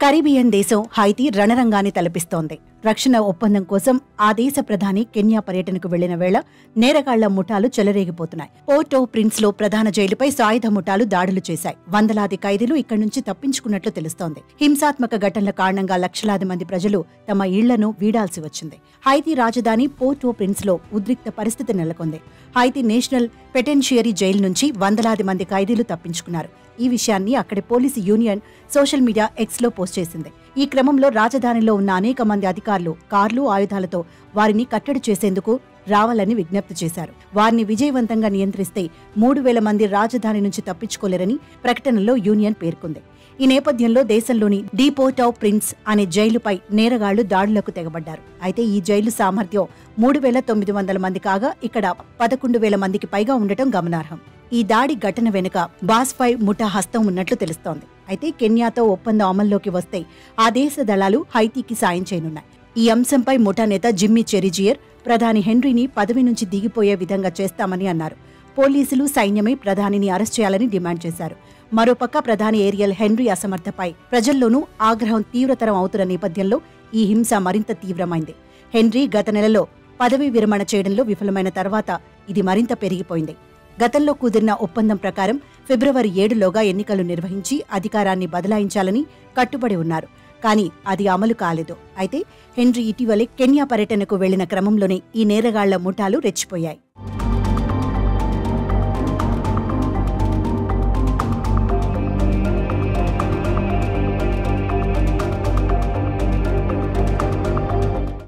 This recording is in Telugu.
కరీబియన్ దేశం హైతీ రణరంగాన్ని తలపిస్తోంది. రక్షణ ఒప్పందం కోసం ఆ దేశ ప్రధాని కెన్యా పర్యటనకు వెళ్లిన వేళ నేరగాళ్ల ముఠాలు చెలరేగిపోతున్నాయి. పోర్ట్ ఓ ప్రిన్స్ లో ప్రధాన జైలుపై సాయుధ ముఠాలు దాడులు చేశాయి. వందలాది ఖైదీలు ఇక్కడి నుంచి తప్పించుకున్నట్లు తెలుస్తోంది. హింసాత్మక ఘటనల కారణంగా లక్షలాది మంది ప్రజలు తమ ఇళ్లను వీడాల్సి వచ్చింది. హైతీ రాజధాని పోర్ట్ ఓ ప్రిన్స్ లో ఉద్రిక్త పరిస్థితి నెలకొంది. హైతీ నేషనల్ పెటెన్షియరీ జైలు నుంచి వందలాది మంది ఖైదీలు తప్పించుకున్నారు. ఈ విషయాన్ని అక్కడి police union social media X లో పోస్ట్ చేసింది. ఈ క్రమంలో రాజధానిలో ఉన్న అనేక మంది అధికారులు కార్లు, ఆయుధాలతో వారిని కట్టడి చేసేందుకు రావాలని విజ్ఞప్తి చేశారు. వారిని విజయవంతంగా నియంత్రిస్తే 3000 మంది రాజధాని నుంచి తప్పించుకోలేరని ప్రకటనలో యూనియన్ పేర్కొంది. ఈ నేపథ్యంలో దేశంలోని డి పోర్ట్ ఓ ప్రిన్స్ అనే జైలుపై నేరగాళ్లు దాడులకు తెగబడ్డారు. అయితే ఈ జైలు సామర్థ్యం 3900 మంది కాగా ఇక్కడ 11,000 మందికి పైగా ఉండటం గమనార్హం. ఈ దాడి ఘటన వెనుక బాస్-5 ముఠా హస్తం ఉన్నట్లు తెలుస్తోంది. అయితే కెన్యాతో ఒప్పందం అమల్లోకి వస్తే ఆ దేశ దళాలు హైతీకి సాయం చేయనున్నాయి. ఈ అంశంపై ముఠా నేత జిమ్మీ చెరిజియర్ ప్రధాని హెన్రీని పదవి నుంచి దిగిపోయే విధంగా చేస్తామని అన్నారు. పోలీసులు, సైన్యమే ప్రధానిని అరెస్ట్ చేయాలని డిమాండ్ చేశారు. మరోపక్క ప్రధాని ఏరియల్ హెన్రీ అసమర్థపై ప్రజల్లోనూ ఆగ్రహం తీవ్రతరం అవుతున్న నేపథ్యంలో ఈ హింస మరింత తీవ్రమైంది. హెన్రీ గత నెలలో పదవీ విరమణ చేయడంలో విఫలమైన తర్వాత ఇది మరింత పెరిగిపోయింది. గతంలో కుదిరిన ఒప్పందం ప్రకారం ఫిబ్రవరి 7లోగా ఎన్నికలు నిర్వహించి అధికారాన్ని బదలాయించాలని కట్టుబడి ఉన్నారు. కానీ అది అమలు కాలేదు. అయితే హెన్రీ ఇటీవలే కెన్యా పర్యటనకు వెళ్లిన క్రమంలోనే ఈ నేరగాళ్ల ముఠాలు రెచ్చిపోయాయి.